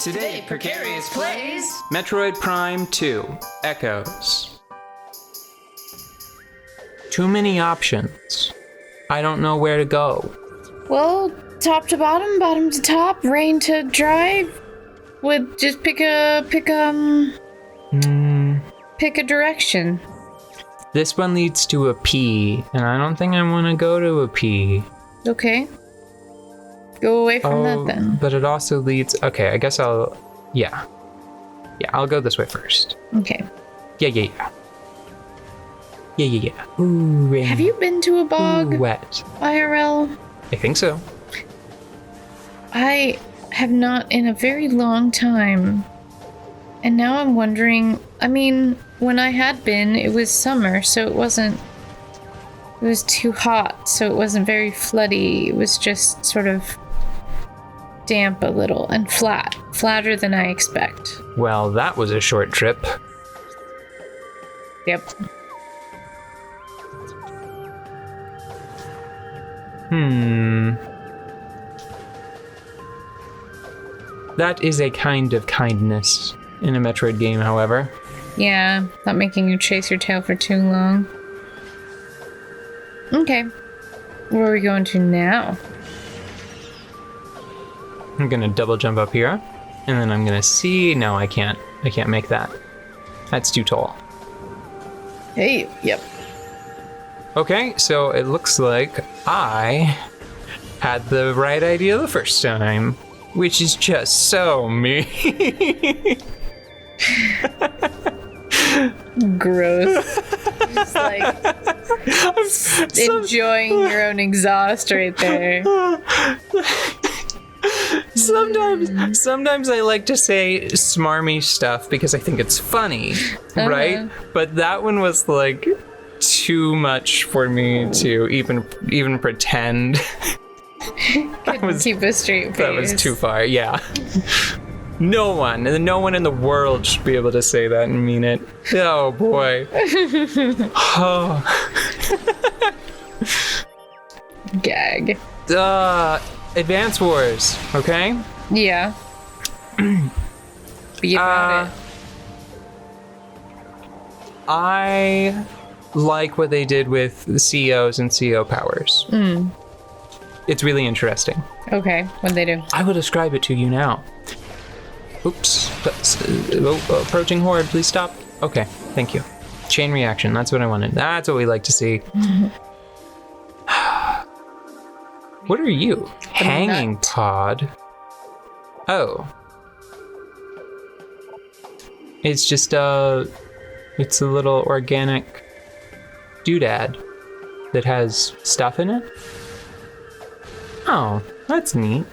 Today, Precarious plays Metroid Prime 2 Echoes. Too many options. I don't know where to go. Well, top to bottom, bottom to top, rain to dry. Would just pick a direction. This one leads to a P, and I don't think I want to go to a P. Okay. Go away from that then. But it also leads... Okay, I guess I'll... Yeah, I'll go this way first. Okay. Yeah. Ooh, rain. Have you been to a bog? Ooh, wet. IRL? I think so. I have not in a very long time. And now I'm wondering, I mean, when I had been, it was summer, so it wasn't... It was too hot, so it wasn't very floody. It was just sort of damp a little and flat. Flatter than I expect. Well, that was a short trip. Yep. That is a kind of kindness in a Metroid game, however. Yeah, not making you chase your tail for too long. Okay. Where are we going to now? I'm gonna double jump up here, and then I'm gonna see... No, I can't make that. That's too tall. Hey, yep. Okay, so it looks like I had the right idea the first time, which is just so me. Gross. Just like enjoying your own exhaust right there. Sometimes I like to say smarmy stuff because I think it's funny, right? But that one was like too much for me to even pretend. Couldn't keep a straight face. That was too far, yeah. No one in the world should be able to say that and mean it. Oh boy. Oh. Gag. Advance Wars, okay? Yeah. Be about it. I like what they did with the COs and CO powers. It's really interesting. Okay, what'd they do? I will describe it to you now. Oops. Approaching horde, please stop. Okay, thank you. Chain reaction, that's what I wanted. That's what we like to see. What are you? Hanging pod. Oh. It's just it's a little organic doodad that has stuff in it. Oh, that's neat.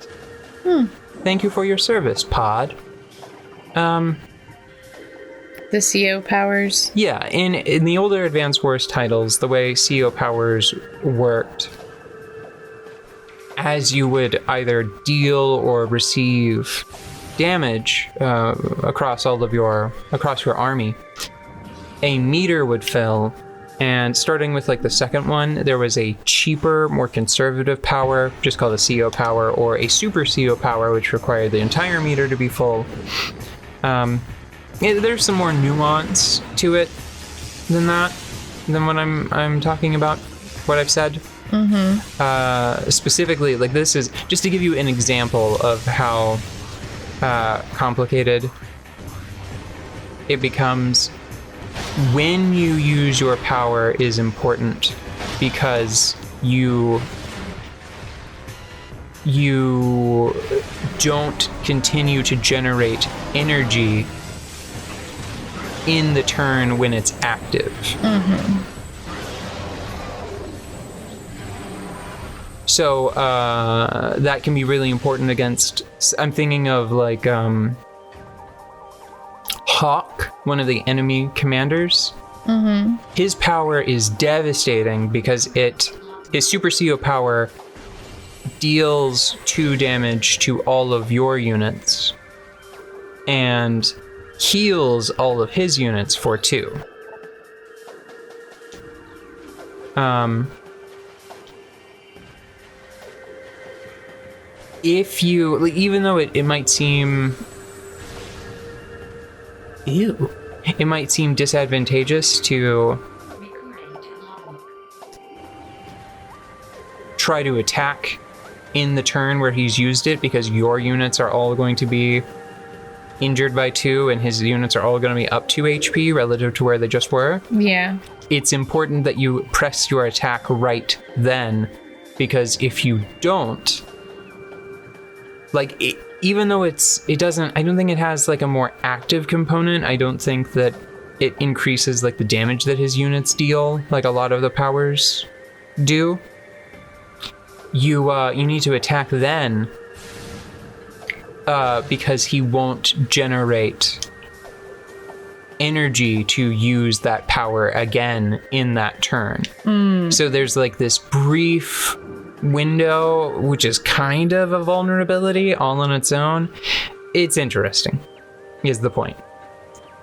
Thank you for your service, pod. The CO powers? Yeah, in the older Advance Wars titles, the way CO powers worked, as you would either deal or receive damage across your army, a meter would fill. And starting with like the second one, there was a cheaper, more conservative power, just called a CO power, or a super CO power, which required the entire meter to be full. There's some more nuance to it than what I'm talking about, what I've said. Specifically, like this is just to give you an example of how complicated it becomes. When you use your power is important because you don't continue to generate energy in the turn when it's active. So that can be really important against... I'm thinking of like Hawk, one of the enemy commanders. His power is devastating because his super CO power deals 2 damage to all of your units and heals all of his units for 2. If you, even though it might seem Ew. It might seem disadvantageous to try to attack in the turn where he's used it, because your units are all going to be injured by 2 and his units are all going to be up 2 HP relative to where they just were. Yeah. It's important that you press your attack right then, because if you don't, like, even though it doesn't, I don't think it has like a more active component. I don't think that it increases like the damage that his units deal, like a lot of the powers do. You need to attack then, because he won't generate energy to use that power again in that turn. So there's like this brief window, which is kind of a vulnerability all on its own. It's interesting, is the point.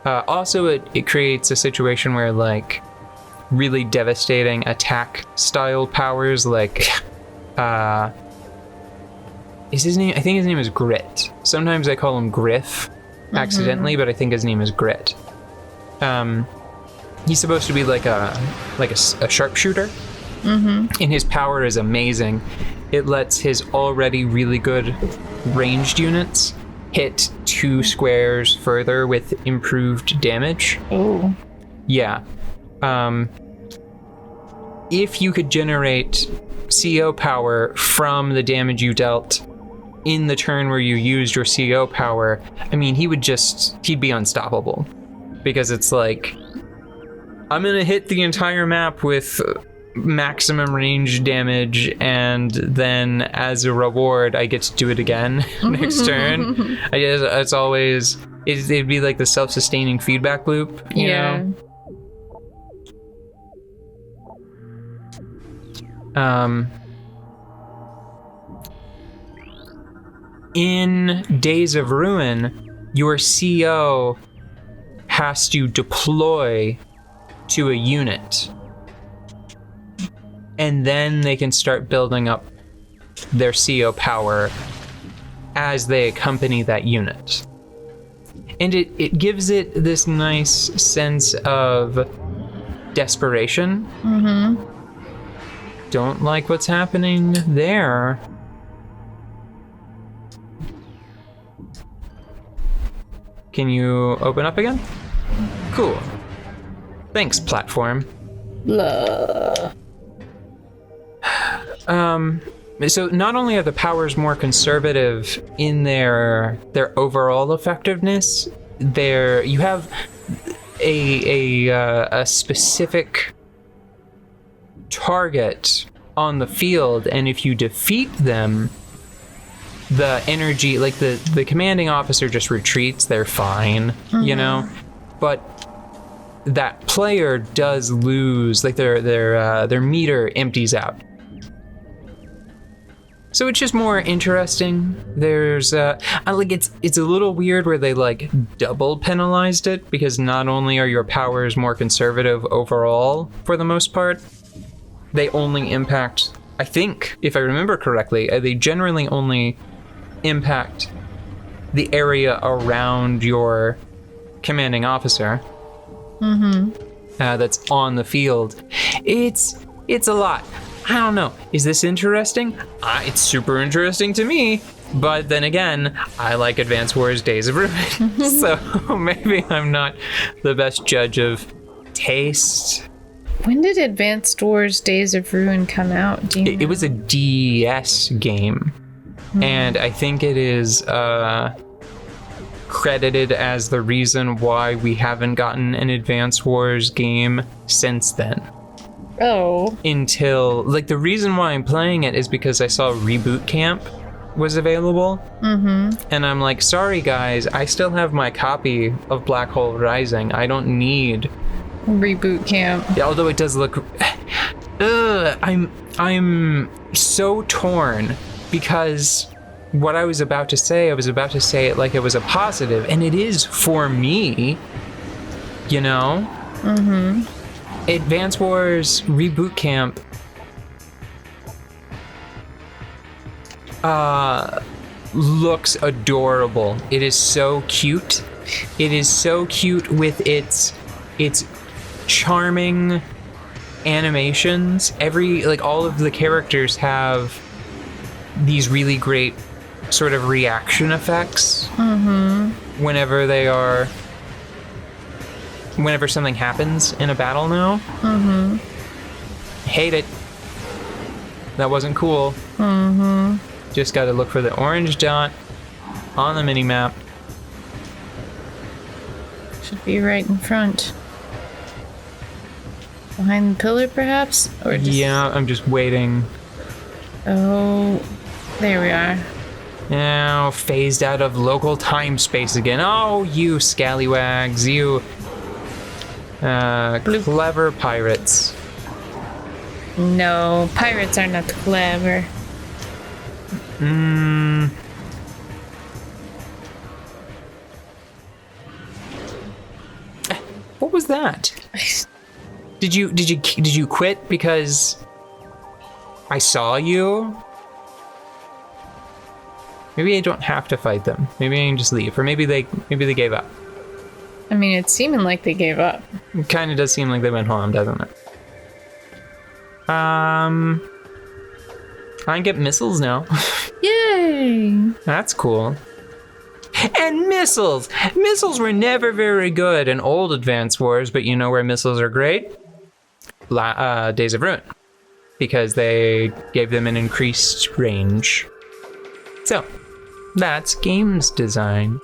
Also, it creates a situation where like really devastating attack style powers, like is his name? I think his name is Grit. Sometimes I call him Griff accidentally, but I think his name is Grit. He's supposed to be like a sharpshooter, and his power is amazing. It lets his already really good ranged units hit 2 squares further with improved damage. Oh. Yeah. If you could generate CO power from the damage you dealt in the turn where you used your CO power, I mean, he'd be unstoppable. Because it's like, I'm gonna hit the entire map with maximum range damage, and then as a reward, I get to do it again next turn. I guess it's always, it'd be like the self-sustaining feedback loop, you know? In Days of Ruin, your CO has to deploy to a unit, and then they can start building up their CO power as they accompany that unit. And it gives it this nice sense of desperation. Don't like what's happening there. Can you open up again? Cool. Thanks, platform. Blah. So not only are the powers more conservative in their overall effectiveness, you have a specific target on the field, and if you defeat them, the energy, like the commanding officer just retreats, they're fine, you know? But that player does lose, like their meter empties out. So it's just more interesting. There's like it's a little weird where they like double penalized it, because not only are your powers more conservative overall for the most part, they only impact, I think, if I remember correctly, they generally only impact the area around your commanding officer. That's on the field. It's a lot. I don't know. Is this interesting? It's super interesting to me. But then again, I like Advance Wars Days of Ruin. So maybe I'm not the best judge of taste. When did Advanced Wars Days of Ruin come out? Do you know? It was a DS game. And I think it is credited as the reason why we haven't gotten an Advance Wars game since then. Oh. Until, like, the reason why I'm playing it is because I saw Reboot Camp was available. And I'm like, sorry guys, I still have my copy of Black Hole Rising. I don't need Reboot Camp. Yeah, although it does look I'm so torn, because what I was about to say it like it was a positive, and it is for me, you know? Advance Wars Reboot Camp looks adorable. It is so cute. It is so cute with its charming animations. All of the characters have these really great sort of reaction effects whenever something happens in a battle now. Hate it. That wasn't cool. Just gotta look for the orange dot on the mini-map. Should be right in front. Behind the pillar, perhaps? Or just... Yeah, I'm just waiting. Oh, there we are. Now, phased out of local time space again. Oh, you scallywags, you clever pirates. No, pirates are not clever. What was that? Did you quit because I saw you? Maybe I don't have to fight them. Maybe I can just leave, or maybe they gave up. I mean, it's seeming like they gave up. It kind of does seem like they went home, doesn't it? I can get missiles now. Yay! That's cool. And missiles! Missiles were never very good in old Advance Wars, but you know where missiles are great? Days of Ruin. Because they gave them an increased range. So, that's games design.